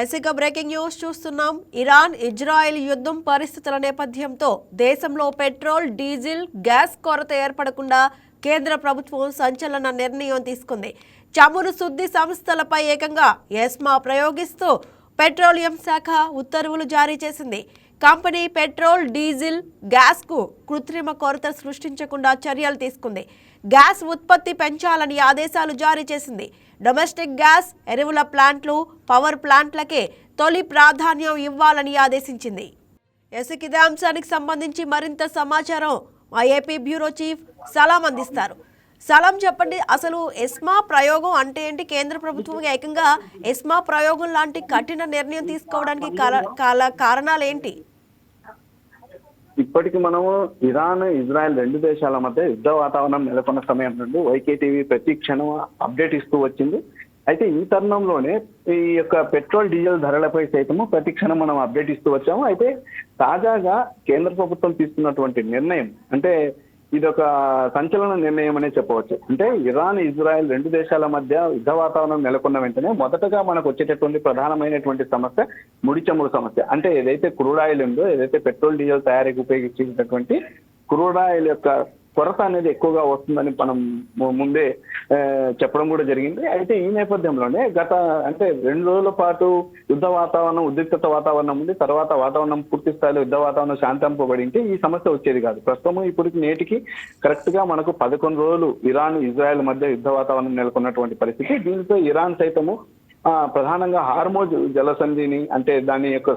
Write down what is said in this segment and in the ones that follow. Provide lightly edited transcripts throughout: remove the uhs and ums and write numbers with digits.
ఎసిక breaking news చూస్తున్నాం. Iran Israel యుద్ధం పరిస్థితుల నేపథ్యంతో దేశంలో పెట్రోల్, డీజిల్, గ్యాస్ కొరత ఏర్పడకుండా కేంద్ర ప్రభుత్వం సంచలన నిర్ణయం తీసుకుంది. చమురు శుద్ధి సంస్థలపై ఏకంగా ఎస్మా ప్రయోగిస్తూ పెట్రోలియం శాఖ ఉత్తర్వులు జారీ చేసింది. కంపెనీ పెట్రోల్, డీజిల్, గ్యాస్కు కృత్రిమ కొరత సృష్టించకుండా చర్యలు తీసుకుంది. గ్యాస్ ఉత్పత్తి పెంచాలని ఆదేశాలు జారీ చేసింది. డొమెస్టిక్ గ్యాస్, ఎరువుల ప్లాంట్లు, పవర్ ప్లాంట్లకే తొలి ప్రాధాన్యం ఇవ్వాలని ఆదేశించింది. ఇదే అంశానికి సంబంధించి మరింత సమాచారం మా ఏపీ బ్యూరో చీఫ్ సలాం అందిస్తారు. సలాం, చెప్పండి, అసలు ఎస్మా ప్రయోగం అంటే ఏంటి? కేంద్ర ప్రభుత్వం ఏకంగా ఎస్మా ప్రయోగం లాంటి కఠిన నిర్ణయం తీసుకోవడానికి కారణాలు ఏంటి? ఇప్పటికి మనము ఇరాన్, ఇజ్రాయెల్ రెండు దేశాల మధ్య యుద్ధ వాతావరణం నెలకొన్న సమయం నుండి వైకేటీవీ ప్రతి క్షణం అప్డేట్ ఇస్తూ వచ్చింది. అయితే ఈ తరుణంలోనే ఈ యొక్క పెట్రోల్, డీజిల్ ధరలపై సైతము ప్రతి క్షణం మనం అప్డేట్ ఇస్తూ వచ్చాము. అయితే తాజాగా కేంద్ర ప్రభుత్వం తీసుకున్నటువంటి నిర్ణయం అంటే ఇది ఒక సంచలన నిర్ణయం అనే చెప్పవచ్చు. అంటే ఇరాన్, ఇజ్రాయెల్ రెండు దేశాల మధ్య యుద్ధ వాతావరణం నెలకొన్న వెంటనే మొదటగా మనకు వచ్చేటటువంటి ప్రధానమైనటువంటి సమస్య ముడి చమురు సమస్య. అంటే ఏదైతే క్రూడ్ ఆయిల్ ఉందో, ఏదైతే పెట్రోల్, డీజిల్ తయారీకి ఉపయోగించేటటువంటి క్రూడ్ ఆయిల్ యొక్క కొరత అనేది ఎక్కువగా వస్తుందని మనం ముందే చెప్పడం కూడా జరిగింది. అయితే ఈ నేపథ్యంలోనే గత 2 రోజుల పాటు యుద్ధ వాతావరణం, ఉద్రిక్తత వాతావరణం ఉంది. తర్వాత వాతావరణం పూర్తి స్థాయిలో యుద్ధ వాతావరణం శాంతింపబడింటే ఈ సమస్య వచ్చేది కాదు. ప్రస్తుతం ఇప్పటికి నేటికి కరెక్ట్ గా మనకు 11 రోజులు ఇరాన్, ఇజ్రాయెల్ మధ్య యుద్ధ వాతావరణం నెలకొన్నటువంటి పరిస్థితి. దీంతో ఇరాన్ సైతము ప్రధానంగా హార్మోజ్ జలసంధిని, అంటే దాని యొక్క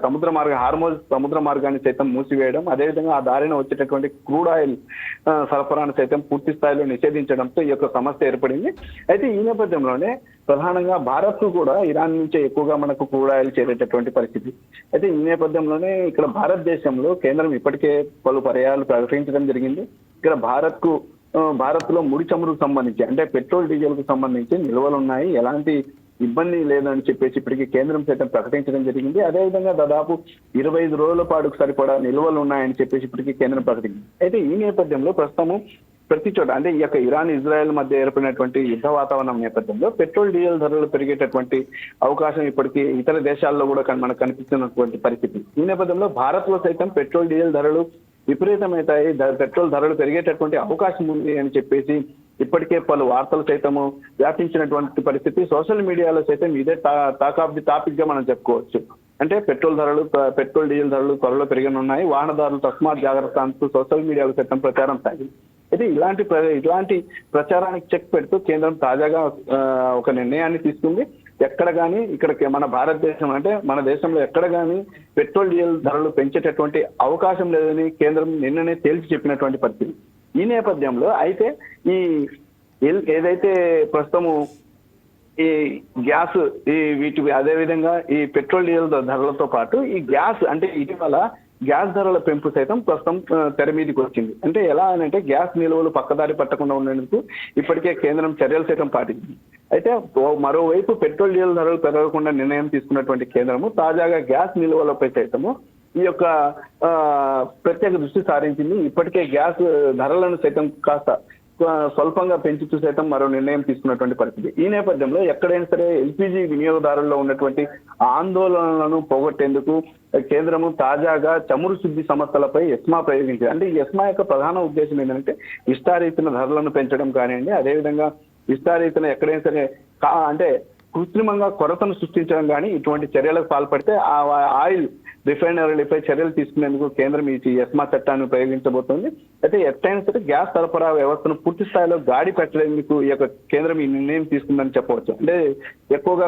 హార్మోజ్ సముద్ర మార్గాన్ని సైతం మూసివేయడం, అదేవిధంగా ఆ దారిన వచ్చేటటువంటి క్రూడ్ ఆయిల్ సరఫరాను సైతం పూర్తి స్థాయిలో నిషేధించడంతో ఈ యొక్క సమస్య ఏర్పడింది. అయితే ఈ నేపథ్యంలోనే ప్రధానంగా భారత్ కూడా ఇరాన్ నుంచే ఎక్కువగా మనకు క్రూడ్ ఆయిల్ చేరేటటువంటి పరిస్థితి. అయితే ఈ నేపథ్యంలోనే ఇక్కడ భారతదేశంలో కేంద్రం ఇప్పటికే పలు పర్యాయాలు ప్రకటించడం జరిగింది. ఇక్కడ భారత్ లో ముడి చమురుకు సంబంధించి అంటే పెట్రోల్, డీజిల్ కు సంబంధించి నిల్వలు ఉన్నాయి, ఎలాంటి ఇబ్బంది లేదని చెప్పేసి ఇప్పటికీ కేంద్రం సైతం ప్రకటించడం జరిగింది. అదేవిధంగా దాదాపు 25 రోజుల పాటుకు సరిపడా నిల్వలు ఉన్నాయని చెప్పేసి ఇప్పటికీ కేంద్రం ప్రకటించింది. అయితే ఈ నేపథ్యంలో ప్రస్తుతము ప్రతి చోట అంటే ఈ యొక్క ఇరాన్, ఇజ్రాయెల్ మధ్య ఏర్పడినటువంటి యుద్ధ వాతావరణం నేపథ్యంలో పెట్రోల్, డీజిల్ ధరలు పెరిగేటటువంటి అవకాశం ఇప్పటికీ ఇతర దేశాల్లో కూడా మనకు కనిపిస్తున్నటువంటి పరిస్థితి. ఈ నేపథ్యంలో భారత్ లో సైతం పెట్రోల్, డీజిల్ ధరలు విపరీతమవుతాయి, పెట్రోల్ ధరలు పెరిగేటటువంటి అవకాశం ఉంది అని చెప్పేసి ఇప్పటికే పలు వార్తలు సైతము వ్యాపించినటువంటి పరిస్థితి. సోషల్ మీడియాలో సైతం ఇదే టాక్ ఆఫ్ ది టాపిక్ గా మనం చెప్పుకోవచ్చు. అంటే పెట్రోల్, డీజిల్ ధరలు త్వరలో పెరగనున్నాయి, వాహనదారులు తస్మాత్ జాగ్రత్త అంటూ సోషల్ మీడియాలో సైతం ప్రచారం సాగింది. అయితే ఇలాంటి ప్రచారానికి చెక్ పెడుతూ కేంద్రం తాజాగా ఒక నిర్ణయాన్ని తీసుకుంది. ఎక్కడ కానీ ఇక్కడ మన భారతదేశం అంటే మన దేశంలో ఎక్కడ కానీ పెట్రోల్, డీజిల్ ధరలు పెంచేటటువంటి అవకాశం లేదని కేంద్రం నిన్ననే తేల్చి చెప్పినటువంటి పరిస్థితి. ఈ నేపథ్యంలో అయితే ఏదైతే ప్రస్తుతము ఈ గ్యాస్ అదేవిధంగా ఈ పెట్రోల్, డీజిల్ ధరలతో పాటు ఈ గ్యాస్ అంటే ఇటీవల గ్యాస్ ధరల పెంపు సైతం ప్రస్తుతం తెర మీదకి వచ్చింది. అంటే ఎలా అంటే గ్యాస్ నిల్వలు పక్కదారి పట్టకుండా ఉండేందుకు ఇప్పటికే కేంద్రం చర్యలు సైతం పాటించింది. అయితే మరోవైపు పెట్రోల్, డీజిల్ ధరలు పెరగకుండా నిర్ణయం తీసుకున్నటువంటి కేంద్రము తాజాగా గ్యాస్ నిల్వలపై సైతము ఈ యొక్క ప్రత్యేక దృష్టి సారించింది. ఇప్పటికే గ్యాస్ ధరలను సైతం కాస్త స్వల్పంగా పెంచుతూ సైతం మరో నిర్ణయం తీసుకున్నటువంటి పరిస్థితి. ఈ నేపథ్యంలో ఎక్కడైనా సరే ఎల్పీజీ వినియోగదారుల్లో ఉన్నటువంటి ఆందోళనలను పోగొట్టేందుకు కేంద్రము తాజాగా చమురు శుద్ధి సంస్థలపై ఎస్మా ప్రయోగించింది. అంటే ఈ ఎస్మా యొక్క ప్రధాన ఉద్దేశం ఏంటంటే ఇష్టారీతిన ధరలను పెంచడం కానివ్వండి, అదేవిధంగా ఇష్టారీతిన ఎక్కడైనా సరే అంటే కృత్రిమంగా కొరతను సృష్టించడం కానీ ఇటువంటి చర్యలకు పాల్పడితే ఆ ఆయిల్ రిఫైనరీలపై చర్యలు తీసుకునేందుకు కేంద్రం ఈ ఎస్మా చట్టాన్ని ప్రయోగించబోతోంది. అయితే ఎట్లయినా సరే గ్యాస్ సరఫరా వ్యవస్థను పూర్తి స్థాయిలో గాడి పెట్టేందుకు ఈ యొక్క కేంద్రం ఈ నిర్ణయం తీసుకుందని చెప్పవచ్చు. అంటే ఎక్కువగా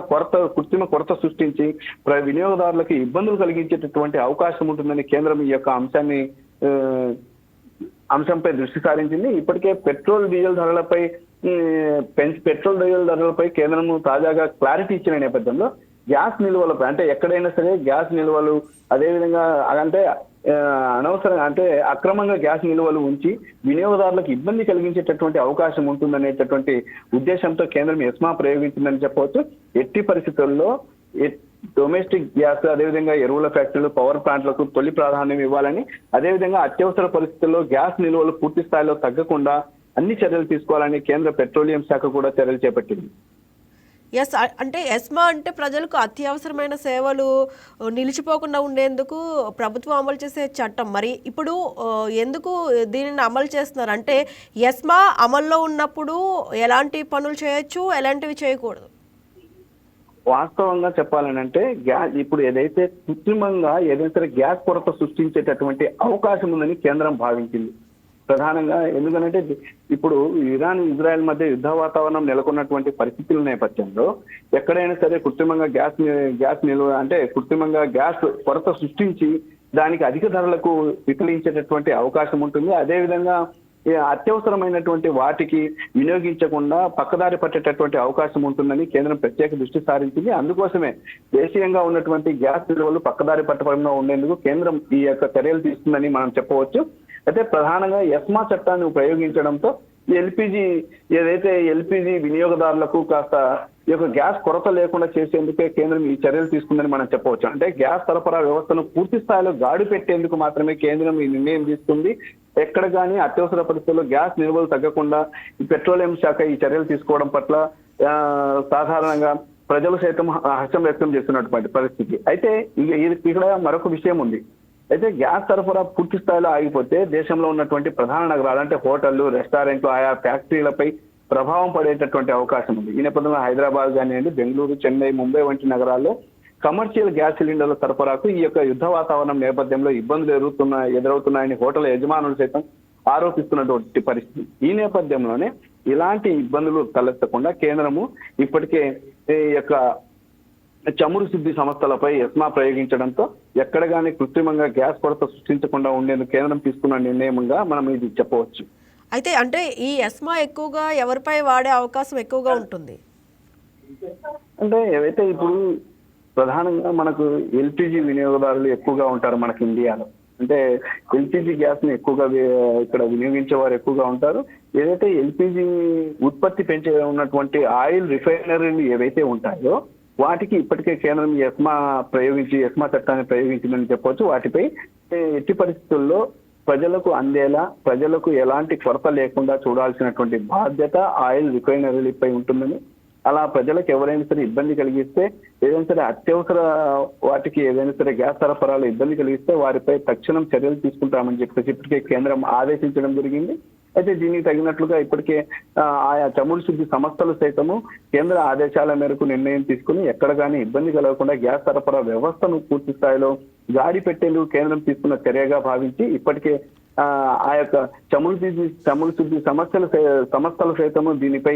కృత్రిమ కొరత సృష్టించి వినియోగదారులకు ఇబ్బందులు కలిగించేటటువంటి అవకాశం ఉంటుందని కేంద్రం ఈ యొక్క అంశంపై దృష్టి సారించింది. ఇప్పటికే పెట్రోల్, డీజిల్ ధరలపై కేంద్రం తాజాగా క్లారిటీ ఇచ్చిన నేపథ్యంలో గ్యాస్ నిల్వలపై అంటే ఎక్కడైనా సరే గ్యాస్ నిల్వలు అదేవిధంగా అనవసరంగా అంటే అక్రమంగా గ్యాస్ నిల్వలు ఉంచి వినియోగదారులకు ఇబ్బంది కలిగించేటటువంటి అవకాశం ఉంటుందనేటటువంటి ఉద్దేశంతో కేంద్రం ఎస్మా ప్రయోగించిందని చెప్పవచ్చు. ఎట్టి పరిస్థితుల్లో డొమెస్టిక్ గ్యాస్, అదేవిధంగా ఎరువుల ఫ్యాక్టరీలు, పవర్ ప్లాంట్లకు తొలి ప్రాధాన్యం ఇవ్వాలని, అదేవిధంగా అత్యవసర పరిస్థితుల్లో గ్యాస్ నిల్వలు పూర్తి స్థాయిలో తగ్గకుండా అన్ని చర్యలు తీసుకోవాలని కేంద్ర పెట్రోలియం శాఖ కూడా చర్యలు చేపట్టింది. ఎస్ అంటే ఎస్మా అంటే ప్రజలకు అత్యవసరమైన సేవలు నిలిచిపోకుండా ఉండేందుకు ప్రభుత్వం అమలు చేసే చట్టం. మరి ఇప్పుడు ఎందుకు దీనిని అమలు చేస్తున్నారు అంటే ఎస్మా అమల్లో ఉన్నప్పుడు ఎలాంటి పనులు చేయొచ్చు, ఎలాంటివి చేయకూడదు? వాస్తవంగా చెప్పాలనంటే ఇప్పుడు ఏదైతే కృత్రిమంగా ఏదైతే గ్యాస్ కొరత సృష్టించేటటువంటి అవకాశం ఉందని కేంద్రం భావించింది ప్రధానంగా. ఎందుకంటే ఇప్పుడు ఇరాన్ ఇజ్రాయెల్ మధ్య యుద్ధ వాతావరణం నెలకొన్నటువంటి పరిస్థితుల నేపథ్యంలో ఎక్కడైనా సరే కృత్రిమంగా గ్యాస్ నిల్వ అంటే కృత్రిమంగా గ్యాస్ కొరత సృష్టించి దానికి అధిక ధరలకు విక్రయించేటటువంటి అవకాశం ఉంటుంది. అదేవిధంగా అత్యవసరమైనటువంటి వాటికి వినియోగించకుండా పక్కదారి పట్టేటటువంటి అవకాశం ఉంటుందని కేంద్రం ప్రత్యేక దృష్టి సారించింది. అందుకోసమే దేశీయంగా ఉన్నటువంటి గ్యాస్ నిల్వలు పక్కదారి పట్టకుండా ఉండేందుకు కేంద్రం ఈ యొక్క చర్యలు తీసుకుందని మనం చెప్పవచ్చు. అయితే ప్రధానంగా ఎస్మా చట్టాన్ని ఉపయోగించడంతో ఎల్పిజి వినియోగదారులకు కాస్త ఈ యొక్క గ్యాస్ కొరత లేకుండా చేసేందుకే కేంద్రం ఈ చర్యలు తీసుకుందని మనం చెప్పవచ్చు. అంటే గ్యాస్ సరఫరా వ్యవస్థను పూర్తి స్థాయిలో గాడి పెట్టేందుకు మాత్రమే కేంద్రం ఈ నిర్ణయం తీసుకుంది. ఎక్కడ కానీ అత్యవసర పరిస్థితుల్లో గ్యాస్ నిల్వలు తగ్గకుండా ఈ పెట్రోలియం శాఖ ఈ చర్యలు తీసుకోవడం పట్ల సాధారణంగా ప్రజలు సైతం హర్షం వ్యక్తం చేస్తున్నటువంటి పరిస్థితి. అయితే ఇక్కడ మరొక విషయం ఉంది. అయితే గ్యాస్ సరఫరా పూర్తి స్థాయిలో ఆగిపోతే దేశంలో ఉన్నటువంటి ప్రధాన నగరాలు అంటే హోటళ్లు, రెస్టారెంట్లు, ఆయా ఫ్యాక్టరీలపై ప్రభావం పడేటటువంటి అవకాశం ఉంది. ఈ నేపథ్యంలో హైదరాబాద్ కానివ్వండి, బెంగళూరు, చెన్నై, ముంబై వంటి నగరాల్లో కమర్షియల్ గ్యాస్ సిలిండర్ల సరఫరాకు ఈ యొక్క యుద్ధ వాతావరణం నేపథ్యంలో ఇబ్బందులు ఎదురవుతున్నాయని హోటల్ యజమానులు సైతం ఆరోపిస్తున్నటువంటి పరిస్థితి. ఈ నేపథ్యంలోనే ఇలాంటి ఇబ్బందులు తలెత్తకుండా కేంద్రము ఇప్పటికే ఈ యొక్క చమురు శుద్ధి సంస్థలపై ఎస్మా ప్రయోగించడంతో ఎక్కడ కానీ కృత్రిమంగా గ్యాస్ కొరత సృష్టించకుండా ఉండేందుకు కేంద్రం తీసుకున్న నిర్ణయంగా మనం ఇది చెప్పవచ్చు. అయితే అంటే ఈ ఎస్మా ఎక్కువగా ఎవరిపై వాడే అవకాశం ఎక్కువగా ఉంటుంది? అంటే ఏవైతే ఇప్పుడు ప్రధానంగా మనకు ఎల్పిజి వినియోగదారులు ఎక్కువగా ఉంటారు మనకి ఇండియాలో. అంటే ఎల్పిజి గ్యాస్ ని ఎక్కువగా ఇక్కడ వినియోగించే వారు ఎక్కువగా ఉంటారు. ఏదైతే ఎల్పిజి ఉత్పత్తి పెంచే ఉన్నటువంటి ఆయిల్ రిఫైనరీలు ఏవైతే ఉంటాయో వాటికి ఇప్పటికే కేంద్రం ఎస్మా చట్టాన్ని ప్రయోగించిందని చెప్పవచ్చు. వాటిపై ఎట్టి పరిస్థితుల్లో ప్రజలకు అందేలా, ప్రజలకు ఎలాంటి కొరత లేకుండా చూడాల్సినటువంటి బాధ్యత ఆయిల్ రిఫైనరీలపై ఉంటుందని, అలా ప్రజలకు ఎవరైనా సరే ఇబ్బంది కలిగిస్తే, ఏదైనా సరే అత్యవసర వాటికి ఏదైనా సరే గ్యాస్ సరఫరాలో ఇబ్బంది కలిగిస్తే వారిపై తక్షణం చర్యలు తీసుకుంటామని చెప్పేసి ఇప్పటికే కేంద్రం ఆదేశించడం జరిగింది. అయితే దీనికి తగినట్లుగా ఇప్పటికే ఆయా చమురు శుద్ధి సంస్థలు సైతము కేంద్ర ఆదేశాల మేరకు నిర్ణయం తీసుకుని ఎక్కడ కానీ ఇబ్బంది కలగకుండా గ్యాస్ సరఫరా వ్యవస్థను పూర్తి స్థాయిలో గాడి పెట్టేందుకు కేంద్రం తీసుకున్న చర్యగా భావించి ఇప్పటికే ఆ యొక్క చమురు శుద్ధి సంస్థలు సైతము దీనిపై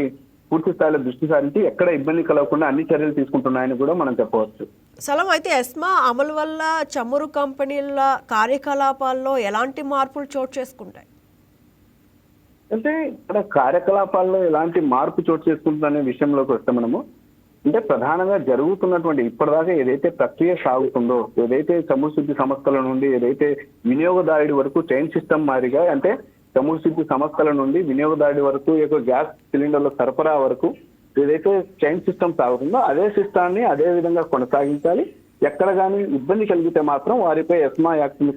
పూర్తి స్థాయిలో దృష్టి సారించి ఎక్కడ ఇబ్బంది కలగకుండా అన్ని చర్యలు తీసుకుంటున్నాయని కూడా మనం చెప్పవచ్చు. సలం, అయితే ఎస్మా అమలు వల్ల చమురు కంపెనీల కార్యకలాపాల్లో ఎలాంటి మార్పులు చోటు చేసుకుంటాయి? అంటే ఇక్కడ కార్యకలాపాల్లో ఎలాంటి మార్పు చోటు చేసుకుంటుందనే విషయంలోకి వస్తే మనము అంటే ప్రధానంగా జరుగుతున్నటువంటి ఇప్పటిదాకా ఏదైతే ప్రక్రియ సాగుతుందో, ఏదైతే చమురు శుద్ధి సంస్థల నుండి ఏదైతే వినియోగదారుడి వరకు చైన్ సిస్టమ్ మాదిరిగా అంటే చమురు శుద్ధి సంస్థల నుండి వినియోగదారుడి వరకు గ్యాస్ సిలిండర్ల సరఫరా వరకు ఏదైతే చైన్ సిస్టమ్ సాగుతుందో అదే సిస్టాన్ని అదే విధంగా కొనసాగించాలి. ఎక్కడ కానీ ఇబ్బంది కలిగితే మాత్రం వారిపై ఎస్మా యాక్ట్ ని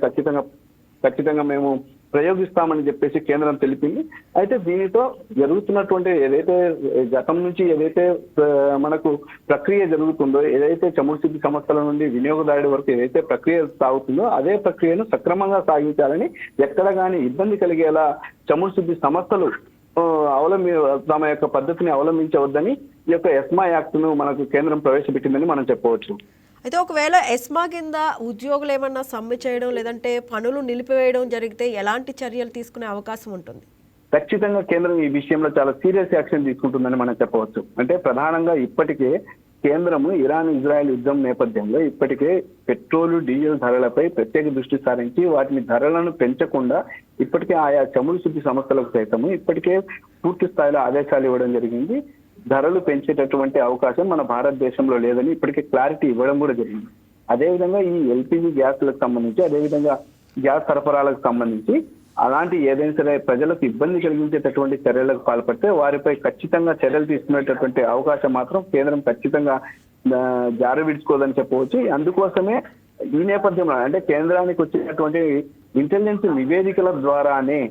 ఖచ్చితంగా మేము ప్రయోగిస్తామని చెప్పేసి కేంద్రం తెలిపింది. అయితే దీనితో జరుగుతున్నటువంటి ఏదైతే గతం నుంచి ఏదైతే మనకు ప్రక్రియ జరుగుతుందో, ఏదైతే చమురు శుద్ధి సంస్థల నుండి వినియోగదారుడి వరకు ఏదైతే ప్రక్రియ సాగుతుందో అదే ప్రక్రియను సక్రమంగా సాగించాలని, ఎక్కడ కానీ ఇబ్బంది కలిగేలా చమురు శుద్ధి సంస్థలు తమ యొక్క పద్ధతిని అవలంబించవద్దని ఈ యొక్క ఎస్మా యాక్ట్ ను మనకు కేంద్రం ప్రవేశపెట్టిందని మనం చెప్పవచ్చు. అయితే ఒకవేళ ఎస్మా కింద ఉద్యోగులు ఏమన్నా సమ్మె చేయడం లేదంటే పనులు నిలిపివేయడం జరిగితే ఎలాంటి చర్యలు తీసుకునే అవకాశం ఉంటుంది? ఖచ్చితంగా కేంద్రం ఈ విషయంలో చాలా సీరియస్ యాక్షన్ తీసుకుంటుందని మనం చెప్పవచ్చు. అంటే ప్రధానంగా ఇప్పటికే కేంద్రము ఇరాన్ ఇజ్రాయెల్ యుద్ధం నేపథ్యంలో ఇప్పటికే పెట్రోలు, డీజిల్ ధరలపై ప్రత్యేక దృష్టి సారించి వాటిని ధరలను పెంచకుండా ఇప్పటికే ఆయా చమురు శుద్ధి సంస్థలకు సైతము ఇప్పటికే పూర్తి స్థాయిలో ఆదేశాలు ఇవ్వడం జరిగింది. ధరలు పెంచేటటువంటి అవకాశం మన భారతదేశంలో లేదని ఇప్పటికే క్లారిటీ ఇవ్వడం కూడా జరిగింది. అదేవిధంగా ఈ ఎల్పిజి గ్యాస్లకు సంబంధించి, అదేవిధంగా గ్యాస్ సరఫరాలకు సంబంధించి అలాంటి ఏదైనా సరే ప్రజలకు ఇబ్బంది కలిగించేటటువంటి చర్యలకు పాల్పడితే వారిపై ఖచ్చితంగా చర్యలు తీసుకునేటటువంటి అవకాశం మాత్రం కేంద్రం ఖచ్చితంగా జారి విడుచుకోదని చెప్పవచ్చు. అందుకోసమే ఈ నేపథ్యంలో అంటే కేంద్రానికి వచ్చినటువంటి ఇంటెలిజెన్స్ నివేదికల ద్వారానే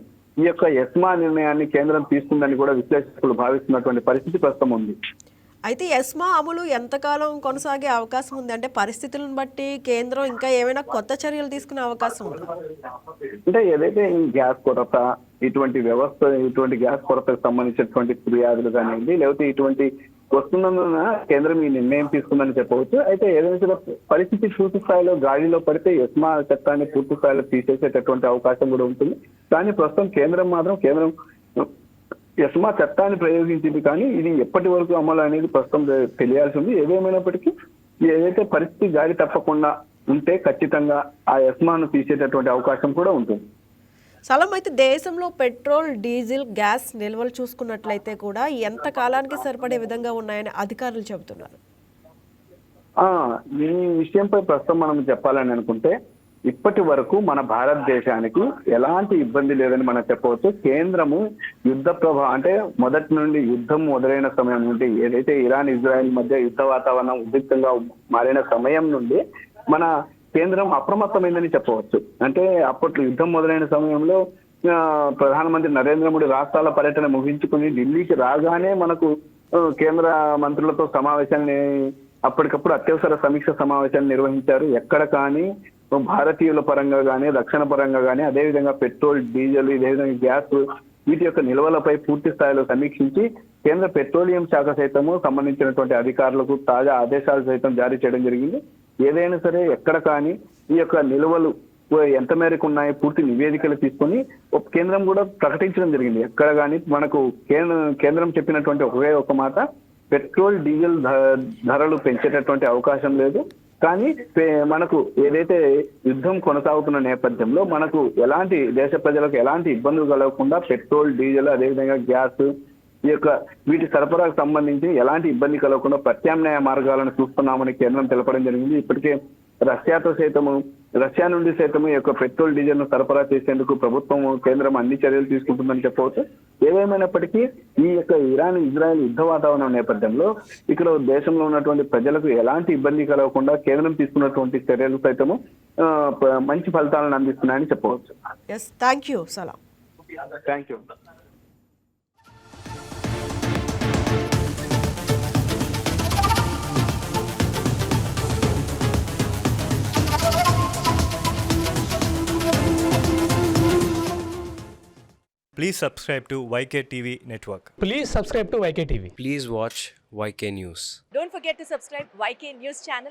ఈ యొక్క ఎస్మా నిర్ణయాన్ని కేంద్రం తీసుకుందని కూడా విశ్లేషకులు భావిస్తున్నటువంటి పరిస్థితి ప్రస్తుతం ఉంది. అయితే ఎస్మా అమలు ఎంతకాలం కొనసాగే అవకాశం ఉంది? అంటే పరిస్థితులను బట్టి కేంద్రం ఇంకా ఏమైనా కొత్త చర్యలు తీసుకునే అవకాశం ఉందా? అంటే ఏదైతే ఈ గ్యాస్ కొరత, ఇటువంటి వ్యవస్థ, ఇటువంటి గ్యాస్ కొరతకు సంబంధించినటువంటి ఫిర్యాదులు కానివ్వండి, లేకపోతే ఇటువంటి వస్తున్నందున కేంద్రం ఈ నిర్ణయం తీసుకుందని చెప్పవచ్చు. అయితే ఏదైనా పరిస్థితి పూర్తి స్థాయిలో గాడిలో పడితే ఎస్మా చట్టాన్ని పూర్తి స్థాయిలో తీసేసేటటువంటి అవకాశం కూడా ఉంటుంది. కానీ ప్రస్తుతం కేంద్రం ఎస్మా చట్టాన్ని ప్రయోగించింది, కానీ ఇది ఎప్పటి వరకు అమలు అనేది ప్రస్తుతం తెలియాల్సి ఉంది. ఏదేమైనప్పటికీ ఏదైతే పరిస్థితి గాడి తప్పకుండా ఉంటే ఖచ్చితంగా ఆ ఎస్మాను తీసేటటువంటి అవకాశం కూడా ఉంటుంది. సలం, అయితే దేశంలో పెట్రోల్, డీజిల్, గ్యాస్ నిల్వలు చూసుకున్నట్లయితే కూడా ఎంత కాలానికి సరిపడే విధంగా ఉన్నాయని అధికారులు చెబుతున్నారు. ఈ విషయంపై ప్రస్తుతం మనం చెప్పాలని అనుకుంటే ఇప్పటి వరకు మన భారతదేశానికి ఎలాంటి ఇబ్బంది లేదని మనం చెప్పవచ్చు. కేంద్రము యుద్ధ అంటే మొదటి నుండి యుద్ధం మొదలైన సమయం నుండి, ఏదైతే ఇరాన్ ఇజ్రాయెల్ మధ్య యుద్ధ వాతావరణం ఉద్రిక్తంగా మారిన సమయం నుండి మన కేంద్రం అప్రమత్తమైందని చెప్పవచ్చు. అంటే అప్పట్లో యుద్ధం మొదలైన సమయంలో ప్రధానమంత్రి నరేంద్ర మోడీ రాష్ట్రాల పర్యటన ముగించుకుని ఢిల్లీకి రాగానే మనకు కేంద్ర మంత్రులతో సమావేశాన్ని, అప్పటికప్పుడు అత్యవసర సమీక్ష సమావేశాన్ని నిర్వహించారు. ఎక్కడ కానీ భారతీయుల పరంగా కానీ, రక్షణ పరంగా కానీ, అదేవిధంగా పెట్రోల్, డీజిల్, ఇదేవిధంగా గ్యాస్ వీటి యొక్క నిల్వలపై పూర్తి స్థాయిలో సమీక్షించి కేంద్ర పెట్రోలియం శాఖ సైతము సంబంధించినటువంటి అధికారులకు తాజా ఆదేశాలు సైతం జారీ చేయడం జరిగింది. ఏదైనా సరే ఎక్కడ కానీ ఈ యొక్క నిల్వలు ఎంత మేరకు ఉన్నాయి పూర్తి నివేదికలు తీసుకొని కేంద్రం కూడా ప్రకటించడం జరిగింది. ఎక్కడ కానీ మనకు కేంద్రం చెప్పినటువంటి ఒకే ఒక మాట, పెట్రోల్, డీజిల్ ధరలు పెంచేటటువంటి అవకాశం లేదు. కానీ మనకు ఏదైతే యుద్ధం కొనసాగుతున్న నేపథ్యంలో మనకు ఎలాంటి దేశ ప్రజలకు ఎలాంటి ఇబ్బందులు కలగకుండా పెట్రోల్, డీజిల్, అదేవిధంగా గ్యాస్ ఈ యొక్క వీటి సరఫరాకు సంబంధించి ఎలాంటి ఇబ్బంది కలగకుండా ప్రత్యామ్నాయ మార్గాలను చూస్తున్నామని కేంద్రం తెలపడం జరిగింది. ఇప్పటికే రష్యా నుండి సైతం ఈ యొక్క పెట్రోల్, డీజిల్ ను సరఫరా చేసేందుకు కేంద్రం అన్ని చర్యలు తీసుకుంటుందని చెప్పవచ్చు. ఏదేమైనప్పటికీ ఈ యొక్క ఇరాన్ ఇజ్రాయెల్ యుద్ధ వాతావరణం నేపథ్యంలో ఇక్కడ దేశంలో ఉన్నటువంటి ప్రజలకు ఎలాంటి ఇబ్బంది కలగకుండా కేంద్రం తీసుకున్నటువంటి చర్యలు సైతము మంచి ఫలితాలను అందిస్తున్నాయని చెప్పవచ్చు. థ్యాంక్ యూ సలాం. Thank you. Please subscribe to YK TV Network. Please subscribe to YK TV. Please watch YK News. Don't forget to subscribe YK News channel.